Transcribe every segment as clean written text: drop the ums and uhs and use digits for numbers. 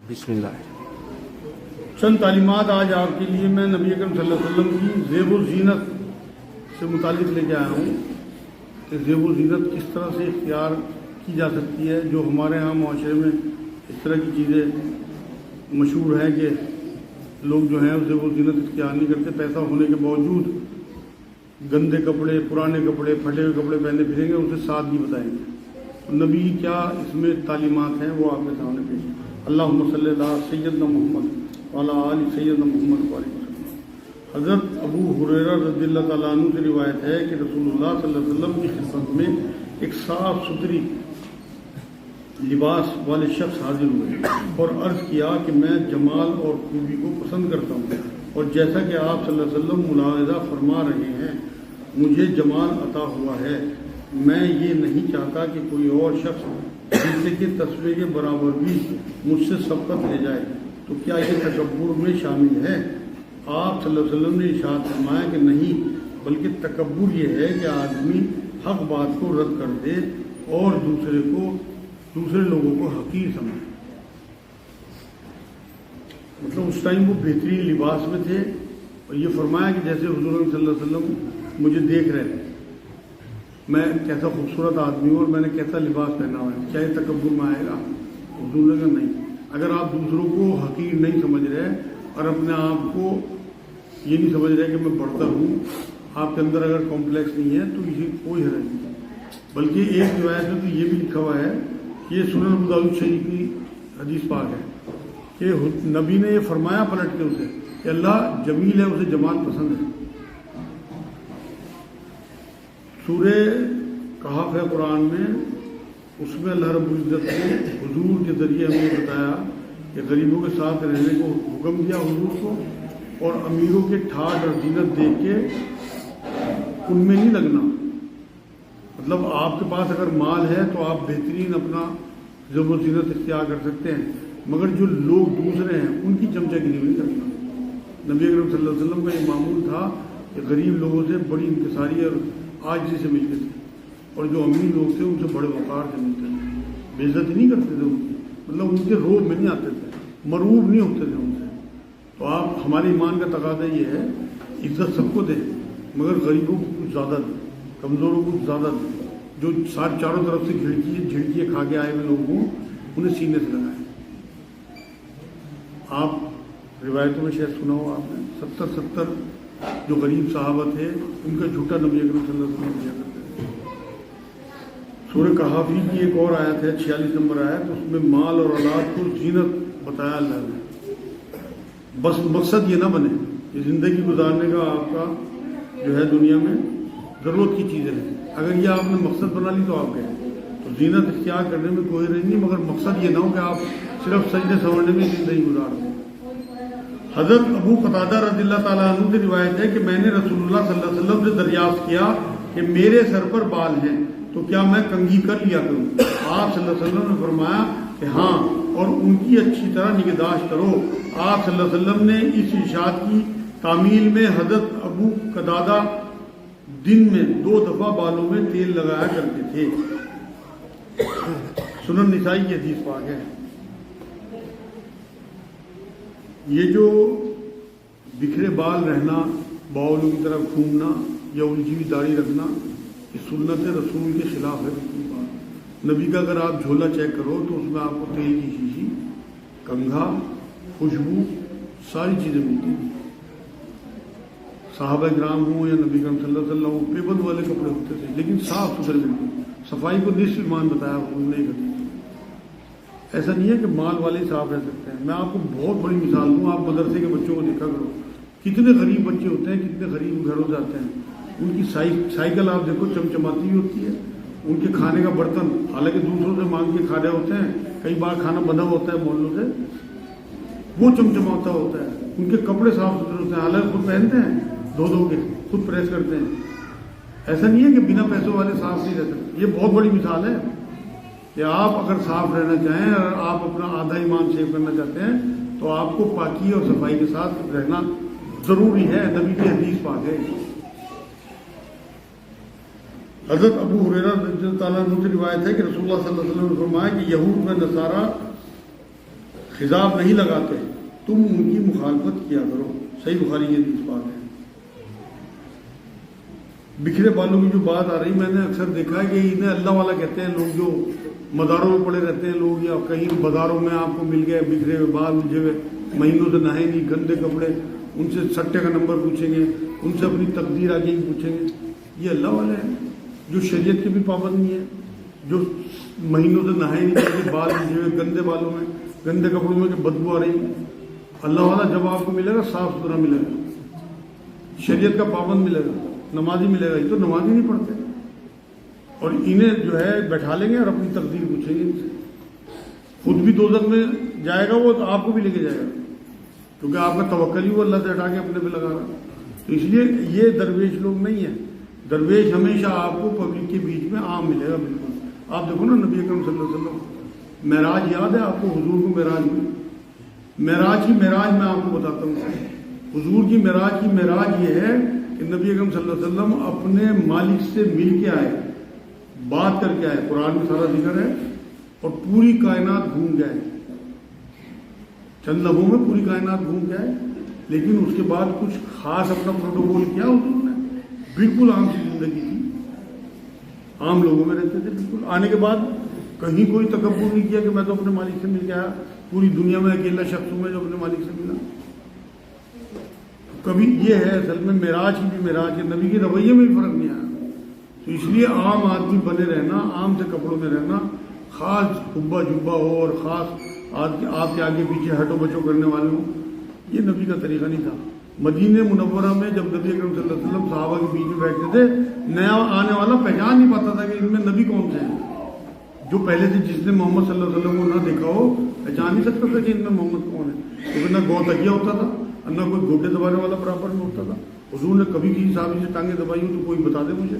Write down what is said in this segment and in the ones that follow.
بسم اللہ۔ چند تعلیمات آج آپ کے لیے میں نبی اکرم صلی اللہ علیہ وسلم کی زیب و زینت سے متعلق لے کے آیا ہوں کہ زیب و زینت کس طرح سے اختیار کی جا سکتی ہے۔ جو ہمارے ہاں معاشرے میں اس طرح کی چیزیں مشہور ہے کہ لوگ جو ہیں زیب و زینت اختیار نہیں کرتے، پیسہ ہونے کے باوجود گندے کپڑے، پرانے کپڑے، پھٹے ہوئے کپڑے پہنے پھریں گے، اسے سادگی بتائیں گے۔ نبی کیا اس میں تعلیمات ہیں وہ آپ کے سامنے پیش ہیں۔ اللہم صلی اللہ سیدنا محمد وعلی آل سیدنا محمد وعلیہ وسلم۔ حضرت ابو ہریرہ رضی اللہ تعالیٰ عنہ سے روایت ہے کہ رسول اللہ صلی اللہ علیہ وسلم کی خدمت میں ایک صاف ستھری لباس والے شخص حاضر ہوئے اور عرض کیا کہ میں جمال اور خوبی کو پسند کرتا ہوں، اور جیسا کہ آپ صلی اللہ علیہ وسلم ملاحظہ فرما رہے ہیں مجھے جمال عطا ہوا ہے، میں یہ نہیں چاہتا کہ کوئی اور شخص جسے کے تصویر کے برابر بھی مجھ سے سبقت لے جائے، تو کیا یہ تکبر میں شامل ہے؟ آپ صلی اللہ علیہ وسلم نے ارشاد فرمایا کہ نہیں، بلکہ تکبر یہ ہے کہ آدمی حق بات کو رد کر دے اور دوسرے لوگوں کو حقیر سمجھے۔ مطلب اس ٹائم وہ بہترین لباس میں تھے اور یہ فرمایا کہ جیسے حضور صلی اللہ علیہ وسلم مجھے دیکھ رہے ہیں، میں کیسا خوبصورت آدمی ہوں اور میں نے کیسا لباس پہنا ہوا ہے، کیا یہ تکبر میں آئے گا؟ حضور نے کہا نہیں، اگر آپ دوسروں کو حقیر نہیں سمجھ رہے اور اپنے آپ کو یہ نہیں سمجھ رہے کہ میں بڑھتا ہوں، آپ کے اندر اگر کمپلیکس نہیں ہے تو اسی کوئی حرج نہیں۔ بلکہ ایک روایت میں تو یہ بھی لکھا ہوا ہے کہ یہ سنن ابو داؤد شریف کی حدیث پاک ہے کہ نبی نے یہ فرمایا پلٹ کے اسے کہ اللہ جمیل ہے، اسے جمال پسند ہے۔ سورہ کہف ہے قرآن میں، اس میں اللہ رب العزت نے حضور کے ذریعے ہمیں بتایا کہ غریبوں کے ساتھ رہنے کو حکم دیا حضور کو، اور امیروں کے ٹھاٹ اور زینت دیکھ کے ان میں نہیں لگنا۔ مطلب آپ کے پاس اگر مال ہے تو آپ بہترین اپنا زیب و زینت اختیار کر سکتے ہیں، مگر جو لوگ دوسرے ہیں ان کی چمچہ گیری نہیں کرنا۔ نبی اکرم صلی اللہ علیہ وسلم کا یہ معمول تھا کہ غریب لوگوں سے بڑی انکساری اور عاجزی سے ملتے تھے، اور جو امیر لوگ تھے ان سے بڑے وقار سے ملتے تھے، بے عزتی نہیں کرتے تھے ان کی، مطلب ان کے روب میں نہیں آتے تھے، مرعوب نہیں ہوتے تھے ان سے۔ تو آپ ہمارے ایمان کا تقاضا یہ ہے عزت سب کو دیں، مگر غریبوں کو کچھ زیادہ دیں، کمزوروں کو زیادہ دیں، جو چاروں طرف سے جھڑکیاں کھا کے آئے ہوئے لوگوں کو انہیں سینے سے لگائیں۔ آپ روایتوں میں شاید سنا ہو آپ نے 70 جو غریب صحابہ تھے ان کا جھوٹا نبی اکرم صلی اللہ علیہ وسلم دیا کرتے تھے۔ سورہ کہف کی ایک اور آیت ہے 46 نمبر آیت، اس میں مال اور اولاد کو زینت بتایا اللہ نے۔ بس مقصد یہ نہ بنے کہ زندگی گزارنے کا آپ کا جو ہے دنیا میں ضرورت کی چیزیں ہیں، اگر یہ آپ نے مقصد بنا لی تو آپ گئے۔ تو زینت اختیار کرنے میں کوئی رنج نہیں، مگر مقصد یہ نہ ہو کہ آپ صرف سجدے سنورنے میں زندگی گزار دیں۔ حضرت ابو قتادہ رضی اللہ تعالیٰ عنہ سے روایت ہے کہ میں نے رسول اللہ صلی اللہ علیہ وسلم سے دریافت کیا کہ میرے سر پر بال ہیں تو کیا میں کنگھی کر لیا کروں؟ آپ صلی اللہ علیہ وسلم نے فرمایا کہ ہاں، اور ان کی اچھی طرح نگہداشت کرو۔ آپ صلی اللہ علیہ وسلم نے اس ارشاد کی تعمیل میں حضرت ابو قتادہ دن میں 2 دفعہ بالوں میں تیل لگایا کرتے تھے۔ سنن نسائی کی حدیث پاک ہے۔ یہ جو بکھرے بال رہنا، باولوں کی طرف گھومنا یا الجھی ہوئی داڑھی رکھنا، یہ سنت رسول کے خلاف ہے بالکل بات۔ نبی کا اگر آپ جھولا چیک کرو تو اس میں آپ کو تیل کی شیشی، کنگھا، خوشبو، ساری چیزیں ملتی ہیں۔ صحابہ کرام ہوں یا نبی کرم صلی اللہ علیہ وسلم ہوں، پیبند والے کپڑے ہوتے تھے لیکن صاف ستھرے بالکل۔ صفائی کو نصف ایمان بتایا انہوں نے کبھی۔ ایسا نہیں ہے کہ مال والے ہی صاف رہ سکتے ہیں۔ میں آپ کو بہت بڑی مثال دوں، آپ مدرسے کے بچوں کو دیکھا کرو، کتنے غریب بچے ہوتے ہیں، کتنے غریب گھروں سے آتے ہیں، ان کی سائیکل آپ دیکھو چمچماتی ہوئی ہوتی ہے، ان کے کھانے کا برتن حالانکہ دوسروں سے مانگ کے کھا رہے ہوتے ہیں، کئی بار کھانا بنا ہوتا ہے محلوں سے، وہ چمچماتا ہوتا ہے، ان کے کپڑے صاف ستھرے ہوتے ہیں، حالانکہ خود پہنتے ہیں، دھو کے خود پریس کرتے ہیں۔ ایسا نہیں ہے کہ بنا پیسوں والے صاف نہیں رہ سکتے۔ یہ بہت بڑی مثال ہے کہ آپ اگر صاف رہنا چاہیں اور آپ اپنا آدھا ایمان سیو کرنا چاہتے ہیں تو آپ کو پاکی اور صفائی کے ساتھ رہنا ضروری ہے، نبی کی حدیث پاک ہے۔ حضرت ابو ہریرہ رضی اللہ تعالیٰ عنہ سے روایت ہے کہ رسول اللہ صلی اللہ علیہ وسلم نے فرمایا کہ یہود و نصارہ خضاب نہیں لگاتے تم ان کی مخالفت کیا کرو. صحیح بخاری کی حدیث پاک ہے. بکھرے بالوں کی جو بات آ رہی میں نے اکثر دیکھا ہے کہ انہیں اللہ والا کہتے ہیں لوگ جو مداروں میں پڑے رہتے ہیں لوگ یا کہیں بازاروں میں آپ کو مل گئے بکھرے ہوئے بال مجھے ہوئے مہینوں سے نہائے نہیں گندے کپڑے ان سے سٹے کا نمبر پوچھیں گے ان سے اپنی تقدیر آگے ہی پوچھیں گے. یہ اللہ والے ہیں جو شریعت کے بھی پابند نہیں ہے جو مہینوں سے نہائے نہیں بال مجھے ہوئے گندے بالوں میں گندے کپڑوں میں کہ بدبو آ رہی. اللہ والا جب آپ کو ملے گا صاف ستھرا ملے گا شریعت کا پابند ملے گا نمازی ملے گا. یہ تو نمازی نہیں پڑھتے اور انہیں جو ہے بیٹھا لیں گے اور اپنی تقدیر پوچھیں گے ان سے. خود بھی دوزخ میں جائے گا وہ تو آپ کو بھی لے کے جائے گا کیونکہ آپ کا توکل ہی وہ اللہ سے ہٹا کے اپنے پہ لگا رہا. تو اس لیے یہ درویش لوگ نہیں ہیں. درویش ہمیشہ آپ کو پبلک کے بیچ میں عام ملے گا. بالکل آپ دیکھو نا نبی اکرم صلی اللہ علیہ وسلم معراج یاد ہے آپ کو حضور کو معراج میں معراج کی معراج میں آپ کو بتاتا ہوں. حضور کی معراج یہ ہے کہ نبی اکرم صلی اللہ علیہ وسلم اپنے مالک سے مل کے آئے بات کر کے آئے. قرآن میں سارا ذکر ہے اور پوری کائنات گھوم گئے چند لمحوں میں پوری کائنات گھوم گئے. لیکن اس کے بعد کچھ خاص اپنا پروٹوکول کیا حضور نے. بالکل عام سی زندگی تھی عام لوگوں میں رہتے تھے. بالکل آنے کے بعد کہیں کوئی تکبر نہیں کیا کہ میں تو اپنے مالک سے مل کے آیا. پوری دنیا میں اکیلا شخص ہوں میں جو اپنے مالک سے ملا. کبھی یہ ہے اصل میں معراج کی بھی معراج کے نبی کے رویے میں بھی فرق نہیں آیا. تو اس لیے عام آدمی بنے رہنا عام سے کپڑوں میں رہنا خاص حبا جبا ہو اور خاص آپ کے آگے پیچھے ہٹو بچو کرنے والے ہوں یہ نبی کا طریقہ نہیں تھا. مدینہ منورہ میں جب نبی اکرم صلی اللہ علیہ وسلم صحابہ کے بیچ میں بیٹھتے تھے نیا آنے والا پہچان نہیں پاتا تھا کہ ان میں نبی کون سے ہیں. جو پہلے سے جس نے محمد صلی اللہ علیہ وسلم کو نہ دیکھا ہو پہچان نہیں سکتا تھا کہ ان میں محمد کون ہے. کیونکہ نہ گو تکیہ ہوتا تھا نہ کوئی گوٹے دبانے والا برابر میں ہوتا تھا. حضور نے کبھی کسی صحابی سے ٹانگیں دبائی ہوں تو کوئی بتا دے مجھے.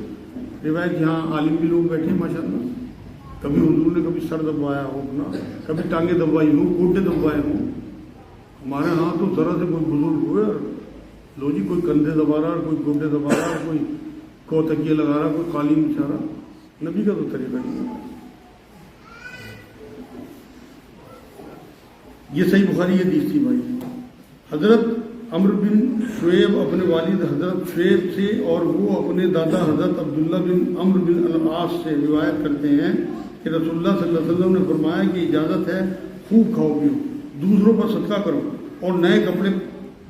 روایت یہاں عالم بھی لوگ بیٹھے ماشاء اللہ کبھی حضور نے کبھی سر دبوایا ہو اپنا کبھی ٹانگیں دبوائی ہوں گوٹے دبوائے ہوں. ہمارے ہاں تو ذرا سے کوئی بزرگ ہوئے اور لو جی کوئی کندھے دبا رہا کوئی گوٹے دبا رہا کوئی کو تکیے لگا رہا کوئی قالین بچھا رہا. نبی کا تو طریقہ نہیں ہے. یہ صحیح بخاری حدیث تھی بھائی. حضرت عمرو بن شعیب اپنے والد حضرت شعیب سے اور وہ اپنے دادا حضرت عبداللہ بن عمرو بن العاص سے روایت کرتے ہیں کہ رسول اللہ صلی اللہ علیہ وسلم نے فرمایا کہ اجازت ہے خوب کھاؤ پیو دوسروں پر صدقہ کرو اور نئے کپڑے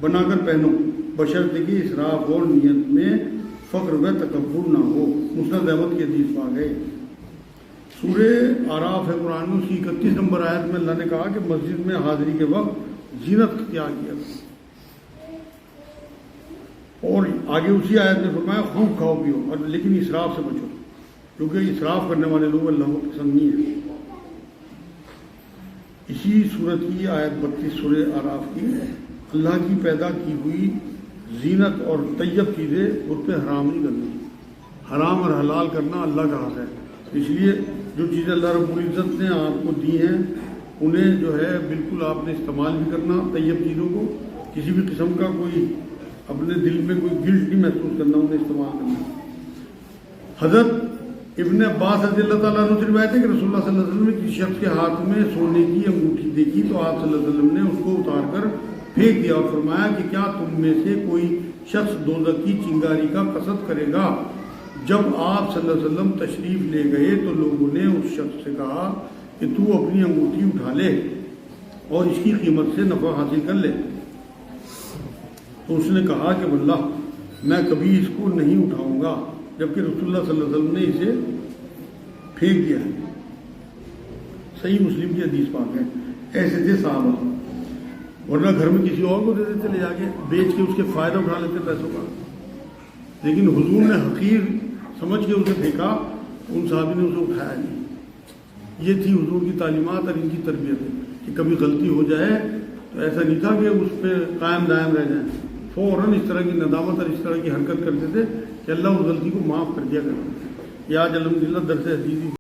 بنا کر پہنو بشرطے کہ اسراف اور نیت میں فخر و تکبر نہ ہو. مسند احمد کی حدیث پاک ہے. سورہ اعراف ہے قرآن میں اس کی 31 نمبر آیت میں اللہ نے کہا کہ مسجد میں حاضری کے وقت زینت اختیار کیا اور آگے اسی آیت میں فرمایا خوب کھاؤ پیو اور لیکن اسراف سے بچو کیونکہ اسراف کرنے والے لوگ اللہ کو پسند نہیں ہے. اسی صورت کی آیت 32 سورہ اعراف کی اللہ کی پیدا کی ہوئی زینت اور طیب چیزیں اس پہ حرام نہیں کرنی. حرام اور حلال کرنا اللہ کا حق ہے. اس لیے جو چیزیں اللہ رب العزت نے آپ کو دی ہیں انہیں جو ہے بالکل آپ نے استعمال بھی کرنا. طیب چیزوں کو کسی بھی قسم کا کوئی اپنے دل میں کوئی گلٹ نہیں محسوس کرنا انہیں استعمال کرنا. حضرت ابن عباس رضی اللہ تعالیٰ عنہ سے روایت ہے کہ رسول اللہ صلی اللہ علیہ وسلم نے کسی شخص کے ہاتھ میں سونے کی انگوٹھی دیکھی تو آپ صلی اللہ علیہ وسلم نے اس کو اتار کر پھینک دیا اور فرمایا کہ کیا تم میں سے کوئی شخص دوزخ کی چنگاری کا قصد کرے گا. جب آپ صلی اللہ علیہ وسلم تشریف لے گئے تو لوگوں نے اس شخص سے کہا کہ تو اپنی انگوٹھی اٹھا لے اور اس کی قیمت سے نفع حاصل کر لے. تو اس نے کہا کہ واللہ میں کبھی اس کو نہیں اٹھاؤں گا جبکہ رسول اللہ صلی اللہ علیہ وسلم نے اسے پھینک دیا ہے. صحیح مسلم کی حدیث پاک ہے. ایسے تھے صحابہ ورنہ گھر میں کسی اور کو دے دیتے لے جا کے بیچ کے اس کے فائدہ اٹھا لیتے پیسوں کا. لیکن حضور نے حقیر سمجھ کے اسے پھینکا ان صحابی نے اسے اٹھایا نہیں. یہ تھی حضور کی تعلیمات اور ان کی تربیت ہے کہ کبھی غلطی ہو جائے تو ایسا نہیں تھا کہ اس پہ قائم دائم رہ جائیں. فوراً اس طرح کی ندامت اور اس طرح کی حرکت کرتے تھے کہ اللہ اس غلطی کو معاف کر دیا کرتے تھے. یہ آج الحمدللہ درس حدیث